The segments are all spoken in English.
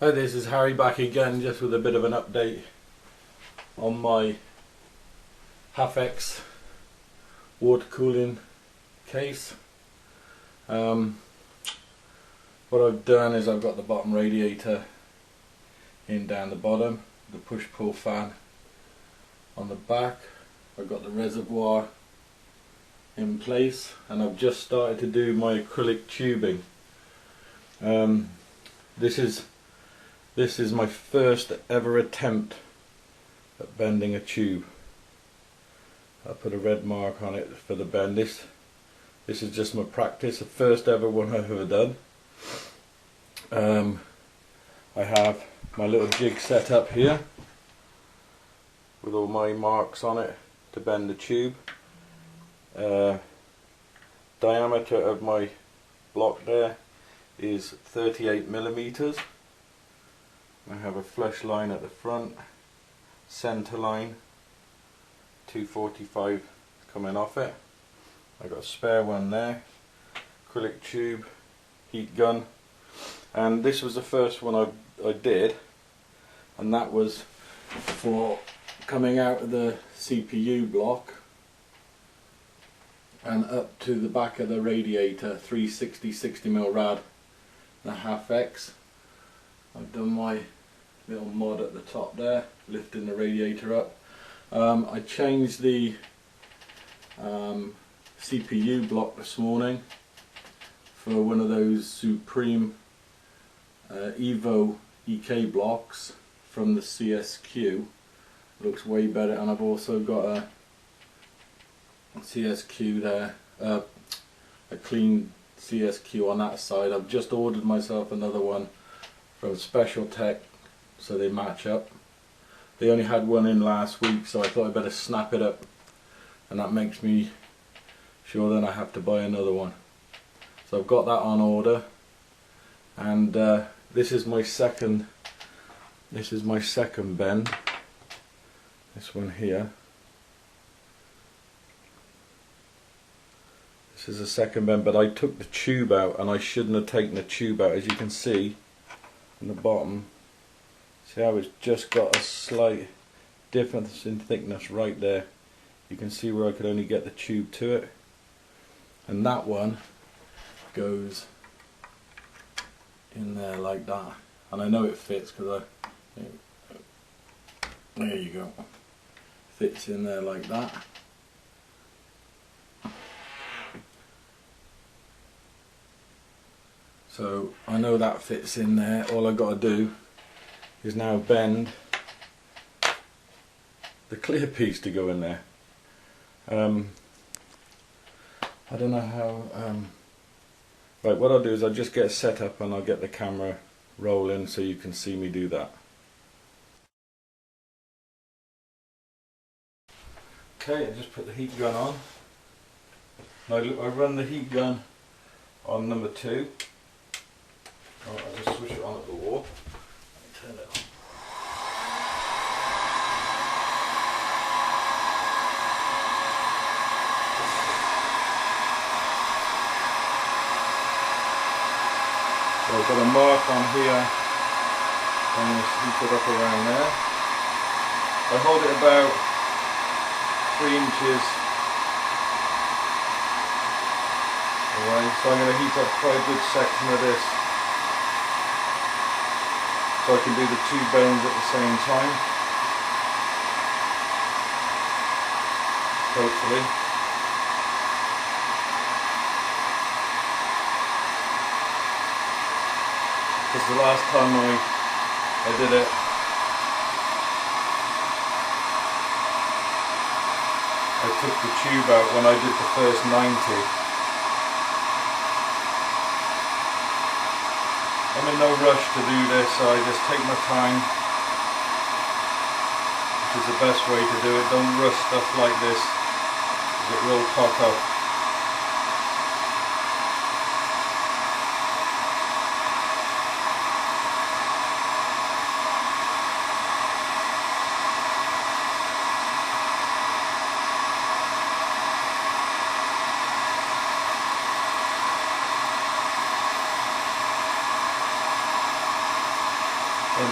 Hi, this is Harry back again, just with a bit of an update on my HarryH-E water cooling case. What I've done is I've got the bottom radiator in down the bottom, the push-pull fan on the back. I've got the reservoir in place, and I've just started to do my acrylic tubing. This is my first ever attempt at bending a tube. I put a red mark on it for the bend. This is just my practice, the first ever one I've ever done. I have my little jig set up here with all my marks on it to bend the tube. Diameter of my block there is 38 millimeters. I have a flush line at the front, centre line, 245 coming off it. I got a spare one there, acrylic tube, heat gun, and this was the first one I did, and that was for coming out of the CPU block and up to the back of the radiator, 360 60mm rad, the HarryH-E. I've done my little mod at the top there, lifting the radiator up. I changed the CPU block this morning for one of those Supreme Evo EK blocks from the CSQ. Looks way better, and I've also got a CSQ there, a clean CSQ on that side. I've just ordered myself another one from Special Tech so they match up. They only had one in last week, so I thought I'd better snap it up, and that makes me sure then I have to buy another one. So I've got that on order, and this is my second bend, this one here. This is the second bend, but I took the tube out, and I shouldn't have taken the tube out. As you can see in the bottom, see how it's just got a slight difference in thickness right there. You can see where I could only get the tube to it, and that one goes in there like that, and I know it fits because there you go, fits in there like that. So I know that fits in there. All I've got to do is now bend the clear piece to go in there. I don't know how. Right, what I'll do is I'll just get set up and I'll get the camera rolling so you can see me do that. Okay, I just put the heat gun on. I run the heat gun on number 2. I'll just switch it on at the wall and turn it on. So I've got a mark on here, and just heat it up around there. I hold it about 3 inches away, so I'm going to heat up quite a good section of this, so I can do the 2 bends at the same time, hopefully. Because the last time I did it, I took the tube out when I did the first 90. I'm in no rush to do this, so I just take my time, which is the best way to do it. Don't rush stuff like this, because it will cock up.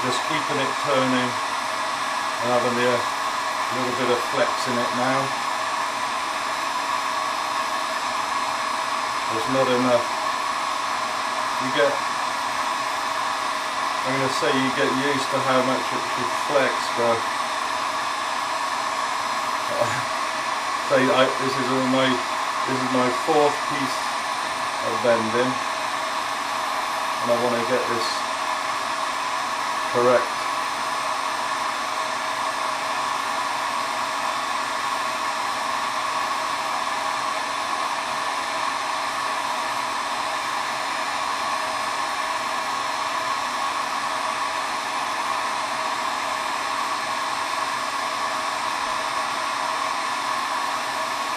just keeping it turning and having a little bit of flex in it now. There's not enough. I'm going to say you get used to how much it should flex, but this is my fourth piece of bending, and I want to get this correct.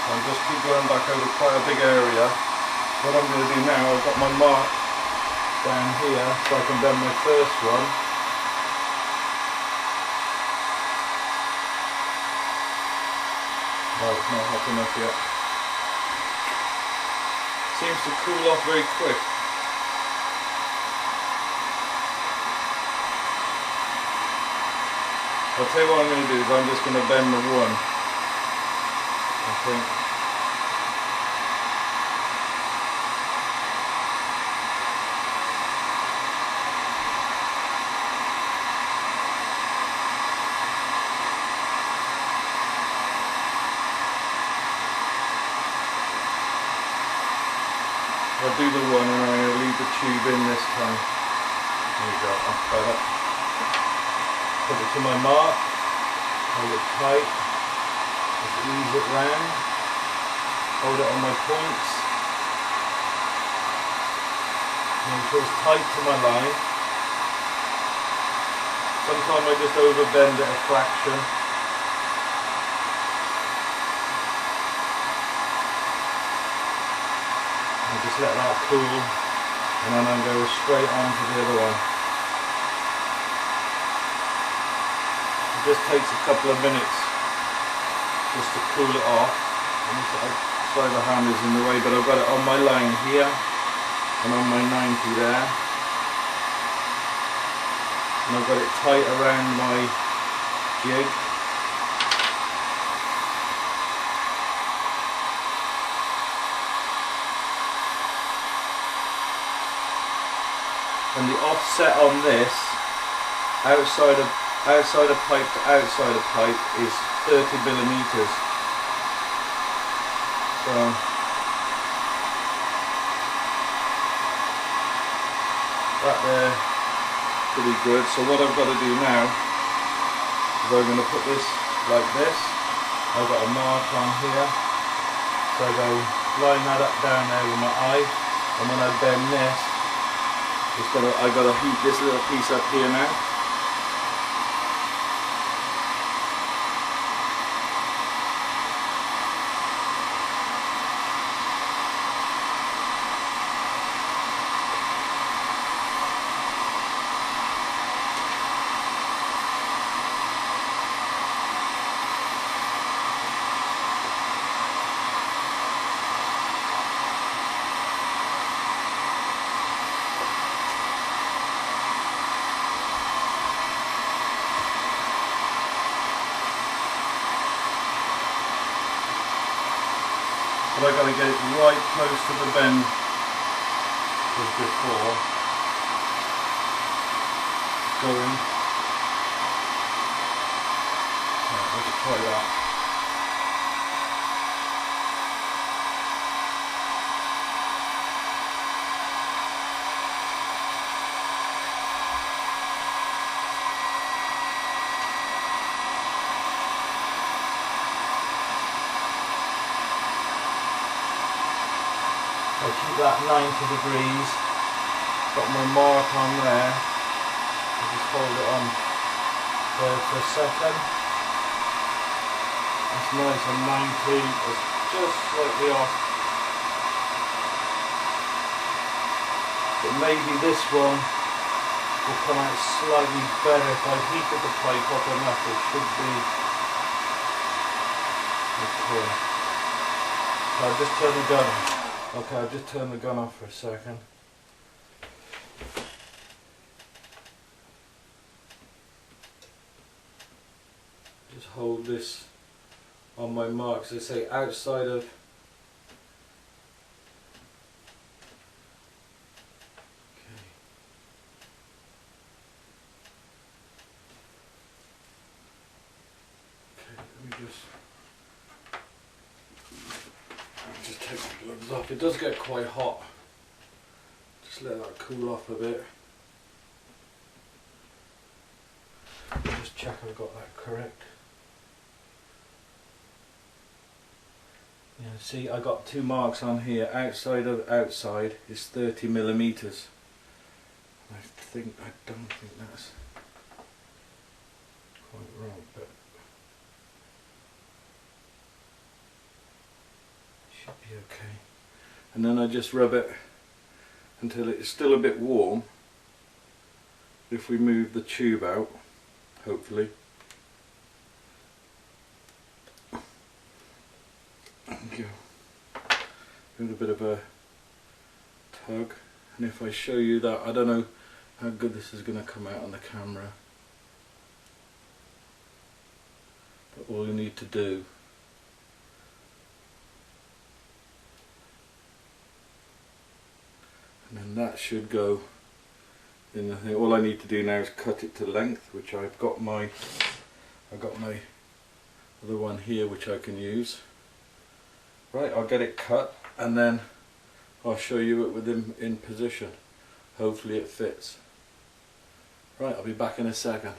I'll just keep going back over quite a big area. What I'm going to do now, I've got my mark down here so I can bend my first one. Oh, it's not hot enough yet. Seems to cool off very quick. I'll tell you what I'm going to do is I'm just going to bend the one. I think. I'll do the one and I'm going to leave the tube in this time. There you go, that's better. Put it to my mark, hold it tight, just ease it round, hold it on my points, make sure it's tight to my line. Sometimes I just over bend it a fraction. And just let that cool, and then I'm going straight on to the other one. It just takes a couple of minutes just to cool it off. Sorry the hand is in the way, but I've got it on my line here and on my 90 there. And I've got it tight around my jig. And the offset on this, outside of pipe to outside of pipe, is 30 millimeters. So that there, pretty good. So what I've got to do now is I'm going to put this like this. I've got a mark on here, so I go line that up down there with my eye, and when I bend this, I've got to heat this little piece up here now. But I've got to get it right close to the bend as before. Going. Right, let's try that. I keep that 90 degrees, got my mark on there, I just hold it on there for a second. It's nice and 90, it's just slightly off. But maybe this one will come out slightly better if I heated the pipe up enough. It should be okay. So I'll just turn the gun on. Okay, I'll just turn the gun off for a second. hold this on my marks. They say outside of let me just take the gloves off. It does get quite hot. Just let that cool off a bit. Just check I've got that correct. Yeah, see, I got 2 marks on here. Outside of outside is 30 millimeters. I don't think that's quite right, but should be okay. And then I just rub it until it's still a bit warm. If we move the tube out, hopefully. Give it a bit of a tug, and if I show you that, I don't know how good this is going to come out on the camera, but all you need to do and then that should go in the thing. All I need to do now is cut it to length, which I've got my other one here which I can use. Right, I'll get it cut and then I'll show you it with him in position. Hopefully it fits. Right, I'll be back in a second.